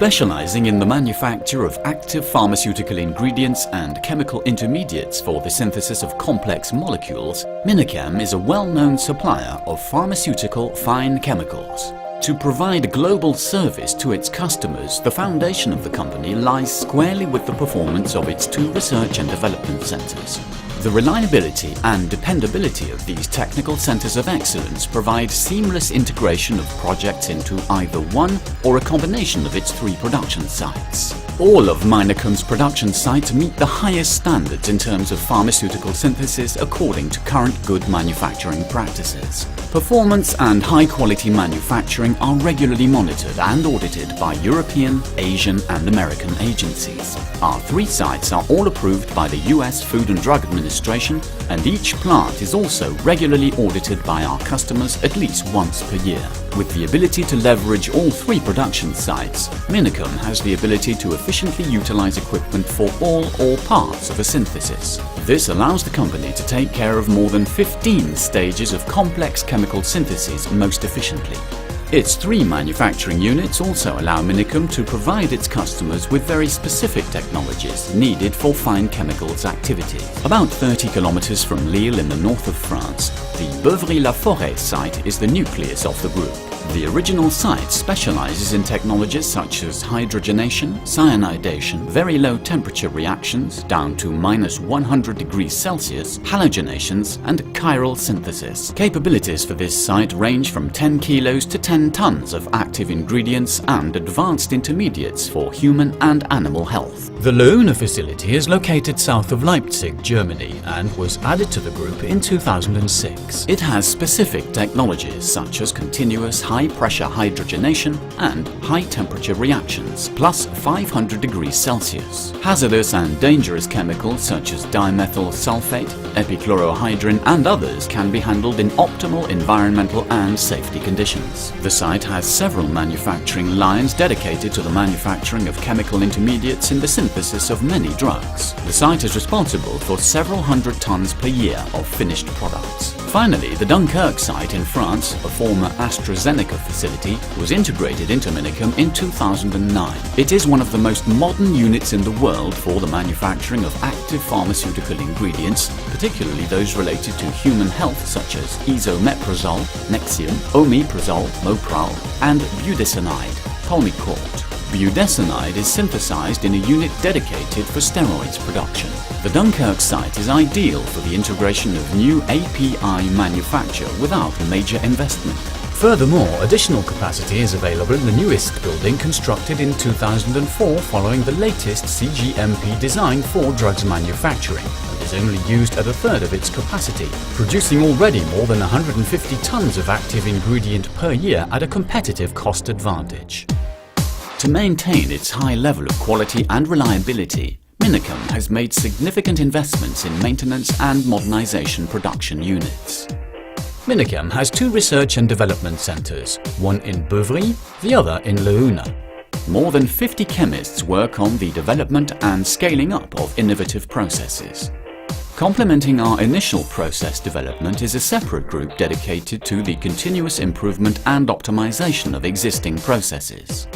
Specializing in the manufacture of active pharmaceutical ingredients and chemical intermediates for the synthesis of complex molecules, Minakem is a well-known supplier of pharmaceutical fine chemicals. To provide global service to its customers, the foundation of the company lies squarely with the performance of its two research and development centers. The reliability and dependability of these technical centers of excellence provide seamless integration of projects into either one or a combination of its three production sites. All of Minakem's production sites meet the highest standards in terms of pharmaceutical synthesis according to current good manufacturing practices. Performance and high-quality manufacturing are regularly monitored and audited by European, Asian and American agencies. Our three sites are all approved by the US Food and Drug Administration, and each plant is also regularly audited by our customers at least once per year. With the ability to leverage all three production sites, Minakem has the ability to efficiently utilize equipment for all or parts of a synthesis. This allows the company to take care of more than 15 stages of complex chemical synthesis most efficiently. Its three manufacturing units also allow Minakem to provide its customers with very specific technologies needed for fine chemicals activities. About 30 kilometers from Lille in the north of France, the Beuvry-la-Forêt site is the nucleus of the group. The original site specializes in technologies such as hydrogenation, cyanidation, very low temperature reactions down to -100 degrees Celsius, halogenations and chiral synthesis. Capabilities for this site range from 10 kilos to 10 tons of active ingredients and advanced intermediates for human and animal health. The Leuna facility is located south of Leipzig, Germany, and was added to the group in 2006. It has specific technologies such as continuous high-pressure hydrogenation and high-temperature reactions, plus 500 degrees Celsius. Hazardous and dangerous chemicals such as dimethyl sulfate, epichlorohydrin and others can be handled in optimal environmental and safety conditions. The site has several manufacturing lines dedicated to the manufacturing of chemical intermediates in the synthesis of many drugs. The site is responsible for several hundred tons per year of finished products. Finally, the Dunkirk site in France, a former AstraZeneca facility, was integrated into Minakem in 2009. It is one of the most modern units in the world for the manufacturing of active pharmaceutical ingredients, particularly those related to human health such as esomeprazole, Nexium, omeprazole, Mopral, and budesonide, Pulmicort. Budesonide is synthesized in a unit dedicated for steroids production. The Dunkirk site is ideal for the integration of new API manufacture without major investment. Furthermore, additional capacity is available in the newest building constructed in 2004 following the latest CGMP design for drugs manufacturing, and is only used at a third of its capacity, producing already more than 150 tons of active ingredient per year at a competitive cost advantage. To maintain its high level of quality and reliability, Minakem has made significant investments in maintenance and modernization production units. Minakem has two research and development centers, one in Beuvry, the other in Leuna. More than 50 chemists work on the development and scaling up of innovative processes. Complementing our initial process development is a separate group dedicated to the continuous improvement and optimization of existing processes.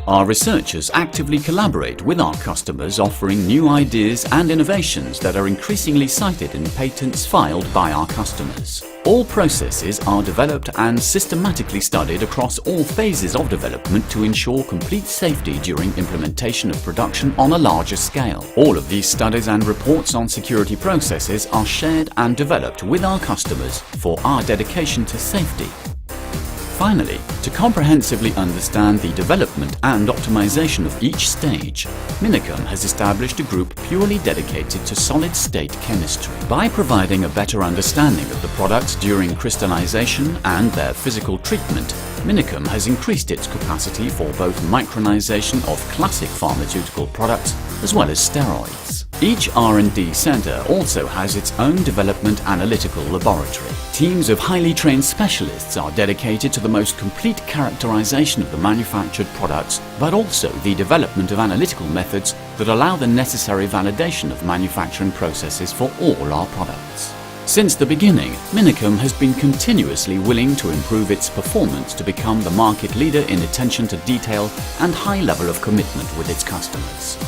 Our researchers actively collaborate with our customers, offering new ideas and innovations that are increasingly cited in patents filed by our customers. All processes are developed and systematically studied across all phases of development to ensure complete safety during implementation of production on a larger scale. All of these studies and reports on security processes are shared and developed with our customers for our dedication to safety. Finally, to comprehensively understand the development and optimization of each stage, Minakem has established a group purely dedicated to solid-state chemistry. By providing a better understanding of the products during crystallization and their physical treatment, Minakem has increased its capacity for both micronization of classic pharmaceutical products as well as steroids. Each R&D center also has its own development analytical laboratory. Teams of highly trained specialists are dedicated to the most complete characterization of the manufactured products, but also the development of analytical methods that allow the necessary validation of manufacturing processes for all our products. Since the beginning, Minakem has been continuously willing to improve its performance to become the market leader in attention to detail and high level of commitment with its customers.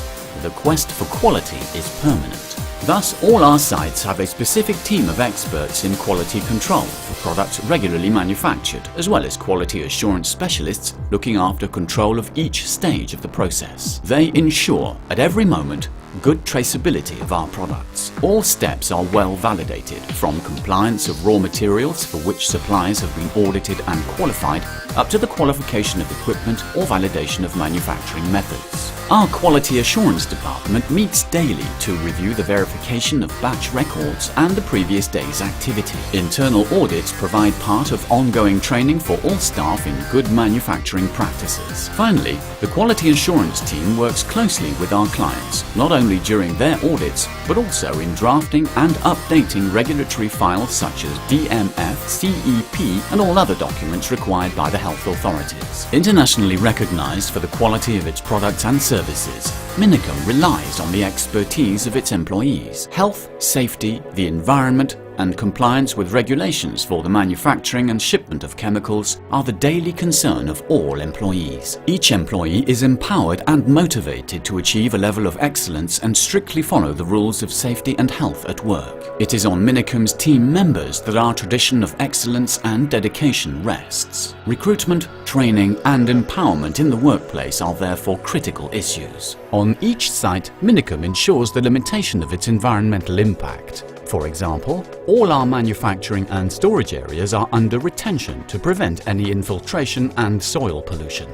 The quest for quality is permanent. Thus, all our sites have a specific team of experts in quality control for products regularly manufactured, as well as quality assurance specialists looking after control of each stage of the process. They ensure, at every moment, good traceability of our products. All steps are well validated, from compliance of raw materials for which suppliers have been audited and qualified, up to the qualification of equipment or validation of manufacturing methods. Our Quality Assurance Department meets daily to review the verification of batch records and the previous day's activity. Internal audits provide part of ongoing training for all staff in good manufacturing practices. Finally, the Quality Assurance team works closely with our clients, not only during their audits, but also in drafting and updating regulatory files such as DMF, CEP, and all other documents required by the health authorities. Internationally recognized for the quality of its products and services, Minakem relies on the expertise of its employees. Health, safety, the environment, and compliance with regulations for the manufacturing and shipment of chemicals are the daily concern of all employees. Each employee is empowered and motivated to achieve a level of excellence and strictly follow the rules of safety and health at work. It is on Minakem's team members that our tradition of excellence and dedication rests. Recruitment, training, and empowerment in the workplace are therefore critical issues. On each site, Minakem ensures the limitation of its environmental impact. For example, all our manufacturing and storage areas are under retention to prevent any infiltration and soil pollution.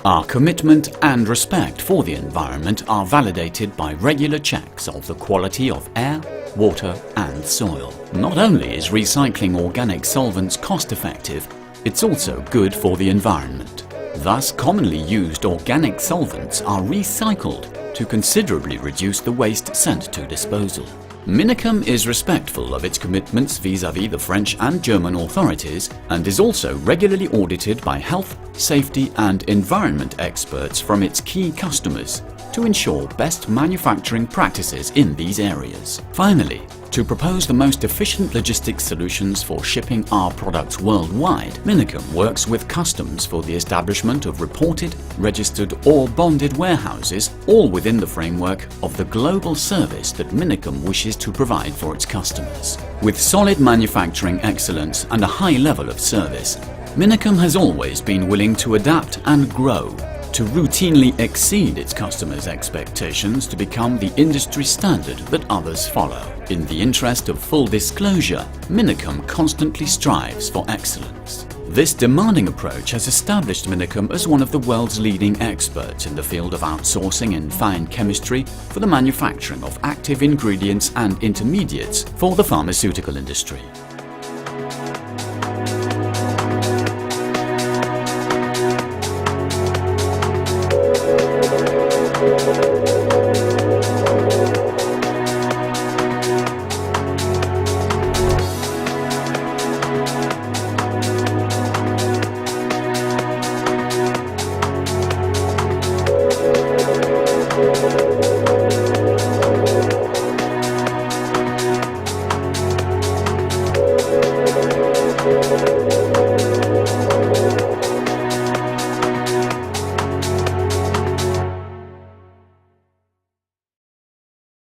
Our commitment and respect for the environment are validated by regular checks of the quality of air, water, and soil. Not only is recycling organic solvents cost-effective, it's also good for the environment. Thus, commonly used organic solvents are recycled to considerably reduce the waste sent to disposal. Minakem is respectful of its commitments vis-à-vis the French and German authorities and is also regularly audited by health, safety and environment experts from its key customers to ensure best manufacturing practices in these areas. Finally, to propose the most efficient logistics solutions for shipping our products worldwide, Minakem works with customs for the establishment of reported, registered or bonded warehouses, all within the framework of the global service that Minakem wishes to provide for its customers. With solid manufacturing excellence and a high level of service, Minakem has always been willing to adapt and grow, to routinely exceed its customers' expectations to become the industry standard that others follow. In the interest of full disclosure, Minakem constantly strives for excellence. This demanding approach has established Minakem as one of the world's leading experts in the field of outsourcing in fine chemistry for the manufacturing of active ingredients and intermediates for the pharmaceutical industry.